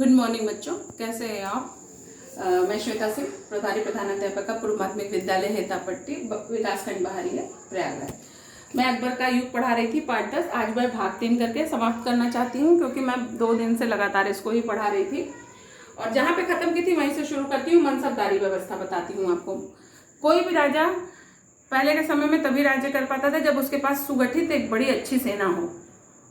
Good morning बच्चों, कैसे हैं आप। मैं श्वेता सिंह, प्रभारी प्रधानाध्यापक पूर्व माध्यमिक विद्यालय हेतापट्टी, विकासखंड बहारिया, प्रयागराज। मैं अकबर का युग पढ़ा रही थी पाठ 10। आज मैं भाग 3 करके समाप्त करना चाहती हूँ, क्योंकि मैं 2 दिन से लगातार इसको ही पढ़ा रही थी और जहाँ पे ख़त्म की थी वहीं से शुरू करती हूँ। मनसबदारी व्यवस्था बताती हूँ आपको। कोई भी राजा पहले के समय में तभी राज्य कर पाता था जब उसके पास सुगठित एक बड़ी अच्छी सेना हो,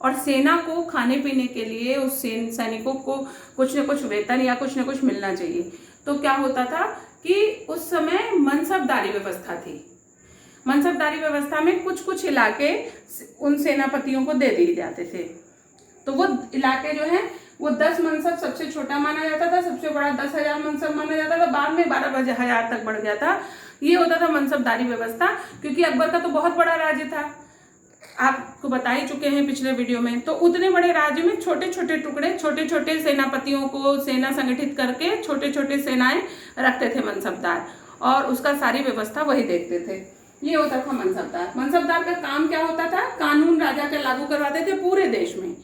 और सेना को खाने पीने के लिए उस सैनिकों को कुछ न कुछ वेतन या कुछ न कुछ मिलना चाहिए। तो क्या होता था कि उस समय मनसबदारी व्यवस्था थी। मनसबदारी व्यवस्था में कुछ कुछ इलाके उन सेनापतियों को दे दिए जाते थे। तो वो इलाके जो है वो 10 मनसब सबसे छोटा माना जाता था, सबसे बड़ा 10,000 मनसब माना जाता था, बाद में 12,000 तक बढ़ गया था। ये होता था मनसबदारी व्यवस्था, क्योंकि अकबर का तो बहुत बड़ा राज्य था, आपको बता ही चुके हैं पिछले वीडियो में। तो उतने बड़े राज्य में छोटे छोटे टुकड़े, छोटे छोटे सेनापतियों को सेना संगठित करके छोटे छोटे सेनाएं रखते थे मनसबदार, और उसका सारी व्यवस्था वही देखते थे। ये होता था मनसबदार। मनसबदार का काम क्या होता था? कानून राजा के लागू करवाते थे पूरे देश में,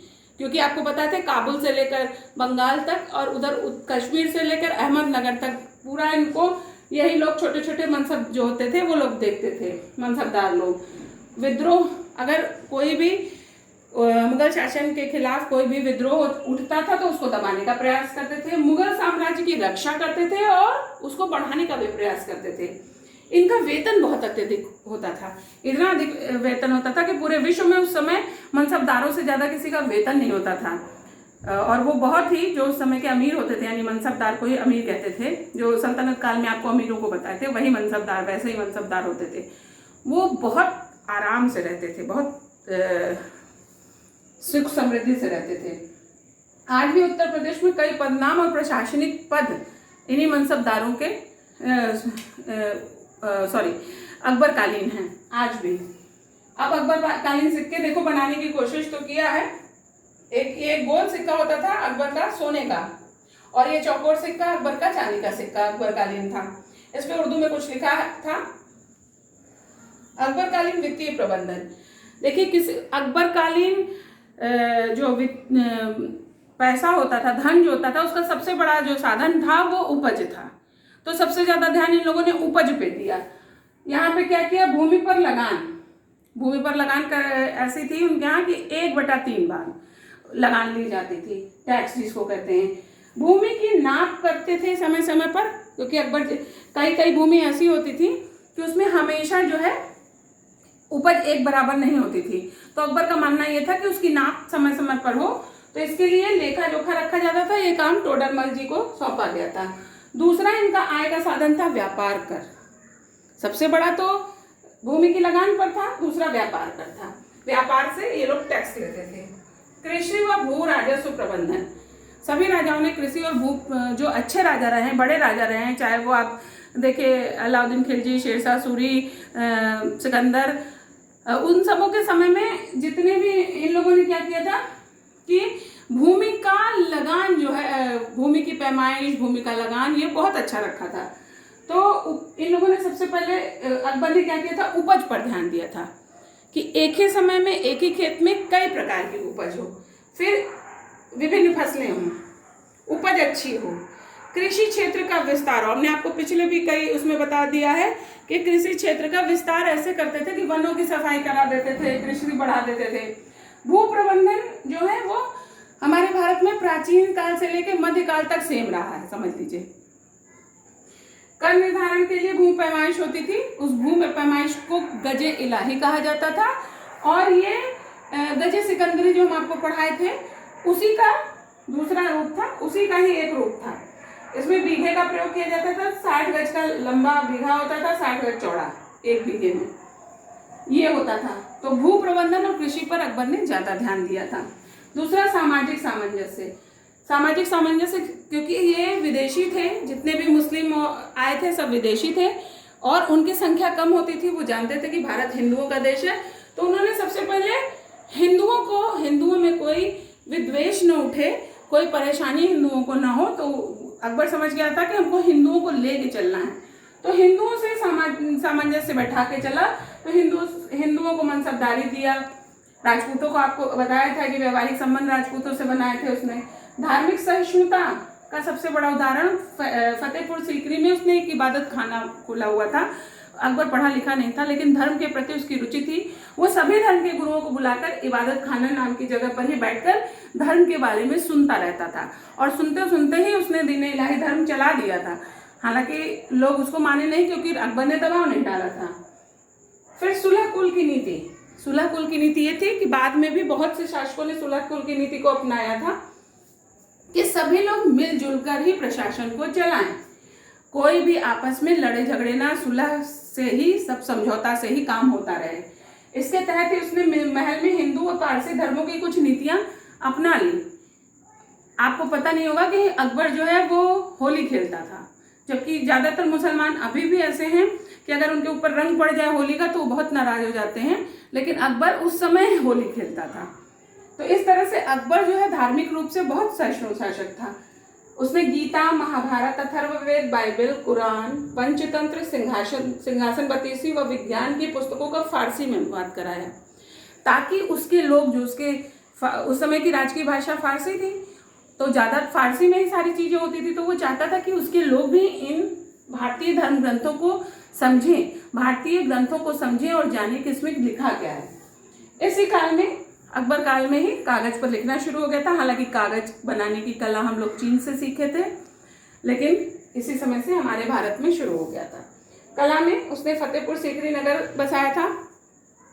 क्योंकि आपको पता थे काबुल से लेकर बंगाल तक और उधर कश्मीर से लेकर अहमदनगर तक पूरा इनको यही लोग छोटे छोटे मनसब जो होते थे वो लोग देखते थे, मनसबदार लोग। विद्रोह, अगर कोई भी मुगल शासन के खिलाफ कोई भी विद्रोह उठता था तो उसको दबाने का प्रयास करते थे, मुगल साम्राज्य की रक्षा करते थे और उसको बढ़ाने का भी प्रयास करते थे। इनका वेतन बहुत अत्यधिक होता था, इतना अधिक वेतन होता था कि पूरे विश्व में उस समय मनसबदारों से ज्यादा किसी का वेतन नहीं होता था। और वो बहुत ही जो उस समय के अमीर होते थे, यानी मनसबदार को ही अमीर कहते थे। जो सल्तनत काल में आपको अमीरों को बताए थे वही मनसबदार, वैसे ही मनसबदार होते थे। वो बहुत आराम से रहते थे, बहुत सुख समृद्धि से रहते थे। आज भी उत्तर प्रदेश में कई पदनाम और प्रशासनिक पद इन्हीं मनसबदारों के अकबरकालीन हैं आज भी। अब अकबरकालीन सिक्के देखो बनाने की कोशिश तो किया है। एक गोल सिक्का होता था अकबर का सोने का, और ये चौकोर सिक्का अकबर का चांदी का सिक्का अकबरकालीन था। इस पे उर्दू में कुछ लिखा था, अकबरकालीन वित्तीय प्रबंधन। देखिए, किसी अकबरकालीन जो पैसा होता था, धन जो होता था, उसका सबसे बड़ा जो साधन था वो उपज था। तो सबसे ज्यादा ध्यान इन लोगों ने उपज पे दिया। यहाँ पे क्या किया? भूमि पर लगान कर ऐसी थी उनके यहाँ कि 1/3 भाग लगान ली जाती थी, टैक्स जिसको कहते हैं। भूमि की नाप करते थे समय समय पर, क्योंकि अकबर कई भूमि ऐसी होती थी कि उसमें हमेशा जो है उपज एक बराबर नहीं होती थी। तो अकबर का मानना यह था कि उसकी नाप समय समय पर हो, तो इसके लिए लेखा जोखा रखा जाता था। ये काम टोडरमल जी को सौंपा गया था। दूसरा इनका आय का साधन था व्यापार कर। सबसे बड़ा तो भूमि की लगान पर था, दूसरा व्यापार कर था। व्यापार से ये लोग टैक्स लेते थे। कृषि व भू राजस्व प्रबंधन, सभी राजाओं ने कृषि और भू, जो अच्छे राजा रहे हैं, बड़े राजा रहे हैं, चाहे वो आप देखिए अलाउद्दीन खिलजी, शेरशाह सूरी, सिकंदर, उन सबों के समय में जितने भी इन लोगों ने क्या किया था कि भूमि का लगान जो है, भूमि की पैमाइश, भूमि का लगान, ये बहुत अच्छा रखा था। तो इन लोगों ने सबसे पहले अकबर ने क्या किया था? उपज पर ध्यान दिया था कि एक ही समय में एक ही खेत में कई प्रकार की उपज हो, फिर विभिन्न फसलें हों, उपज अच्छी हो। कृषि क्षेत्र का विस्तार, हमने आपको पिछले भी कई उसमें बता दिया है कि कृषि क्षेत्र का विस्तार ऐसे करते थे कि वनों की सफाई करा देते थे, कृषि बढ़ा देते थे। भू प्रबंधन जो है वो हमारे भारत में प्राचीन काल से लेकर मध्यकाल तक सेम रहा है, समझ लीजिए। कर निर्धारण के लिए भू पैमाइश होती थी, उस भू पैमाइश को गजे इलाही कहा जाता था, और ये गजे सिकंदरी जो हम आपको पढ़ाए थे उसी का दूसरा रूप था, उसी का ही एक रूप था। इसमें बीघे का प्रयोग किया जाता था। 60 गज का लंबा बीघा होता था, 60 गज चौड़ा एक बीघे में ये होता था। तो भू प्रबंधन और कृषि पर अकबर ने ज्यादा ध्यान दिया था। दूसरा सामाजिक सामंजस्य। सामाजिक सामंजस्य क्योंकि ये विदेशी थे, जितने भी मुस्लिम आए थे सब विदेशी थे और उनकी संख्या कम होती थी। वो जानते थे कि भारत हिंदुओं का देश है, तो उन्होंने सबसे पहले हिंदुओं में कोई विद्वेष न उठे, कोई परेशानी हिंदुओं को ना हो। तो अकबर समझ गया था कि हमको हिंदुओं को लेके चलना है, तो हिंदुओं से सामंजस्य बैठा के चला। तो हिंदुओं को मनसबदारी दिया। राजपूतों को आपको बताया था कि वैवाहिक संबंध राजपूतों से बनाए थे उसने। धार्मिक सहिष्णुता का सबसे बड़ा उदाहरण फतेहपुर सीकरी में उसने एक इबादत खाना खोला हुआ था। अकबर पढ़ा लिखा नहीं था, लेकिन धर्म के प्रति उसकी रुचि थी। वो सभी धर्म के गुरुओं को बुलाकर इबादत खाना नाम की जगह पर ही बैठकर धर्म के बारे में सुनता रहता था, और सुनते सुनते ही उसने दीन-ए इलाही धर्म चला दिया था। हालांकि लोग उसको माने नहीं, क्योंकि अकबर ने दबाव नहीं डाला था। फिर सुलह कुल की नीति। सुलह कुल की नीति ये थी कि बाद में भी बहुत से शासकों ने सुलह कुल की नीति को अपनाया था कि सभी लोग मिलजुल कर ही प्रशासन को चलाएं, कोई भी आपस में लड़े झगड़े ना, सुलह से ही, सब समझौता से ही काम होता रहे। इसके तहत ही उसने महल में हिंदू और पारसी धर्मों की कुछ नीतियां अपना ली। आपको पता नहीं होगा कि अकबर जो है वो होली खेलता था, जबकि ज्यादातर मुसलमान अभी भी ऐसे हैं कि अगर उनके ऊपर रंग पड़ जाए होली का तो वो बहुत नाराज हो जाते हैं, लेकिन अकबर उस समय होली खेलता था। तो इस तरह से अकबर जो है धार्मिक रूप से बहुत सहिष्णु शासक था। उसने गीता, महाभारत, अथर्ववेद, बाइबल, कुरान, पंचतंत्र, सिंहासन बत्तीसी व विज्ञान की पुस्तकों का फारसी में अनुवाद कराया, ताकि उसके लोग जो उस समय की राजकीय भाषा फारसी थी, तो ज्यादा फारसी में ही सारी चीजें होती थी, तो वो चाहता था कि उसके लोग भी इन भारतीय धर्म ग्रंथों को समझें, भारतीय ग्रंथों को समझें और जाने कि इसमें लिखा क्या है। इसी काल में, अकबर काल में ही कागज पर लिखना शुरू हो गया था। हालांकि कागज बनाने की कला हम लोग चीन से सीखे थे, लेकिन इसी समय से हमारे भारत में शुरू हो गया था। कला में उसने फतेहपुर सीकरी नगर बसाया था,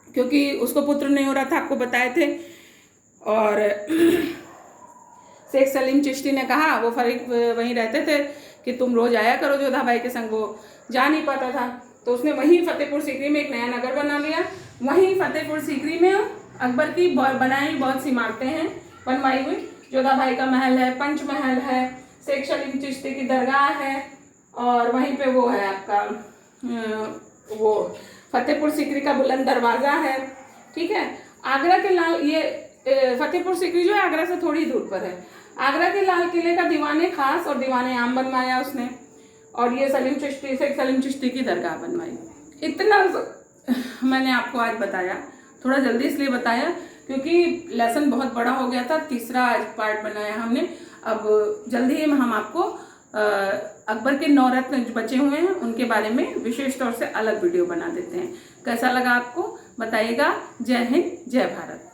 क्योंकि उसको पुत्र नहीं हो रहा था, आपको बताए थे। और शेख सलीम चिश्ती ने कहा, वो फरीक वहीं रहते थे, कि तुम रोज आया करो जोधा भाई के संग। वो जा नहीं पाता था, तो उसने वहीं फतेहपुर सीकरी में एक नया नगर बना लिया। वहीं फतेहपुर सीकरी में अकबर की बनाई बहुत सी इमारतें हैं, बनवाई हुई। जोधा भाई का महल है, पंच महल है, शेख सलीम चिश्ती की दरगाह है, और वहीं पे वो है आपका वो फतेहपुर सीकरी का बुलंद दरवाजा है। ठीक है, आगरा के लाल, ये फतेहपुर सीकरी जो है आगरा से थोड़ी दूर पर है। आगरा के लाल किले का दीवाने खास और दीवाने आम बनवाया उसने, और ये शेख सलीम चिश्ती की दरगाह बनवाई। इतना मैंने आपको आज बताया, थोड़ा जल्दी इसलिए बताया क्योंकि लेसन बहुत बड़ा हो गया था। तीसरा पार्ट बनाया हमने। अब जल्दी ही हम आपको अकबर के 9 रत्न बचे हुए हैं उनके बारे में विशेष तौर से अलग वीडियो बना देते हैं। कैसा लगा आपको बताइएगा। जय हिंद, जय भारत।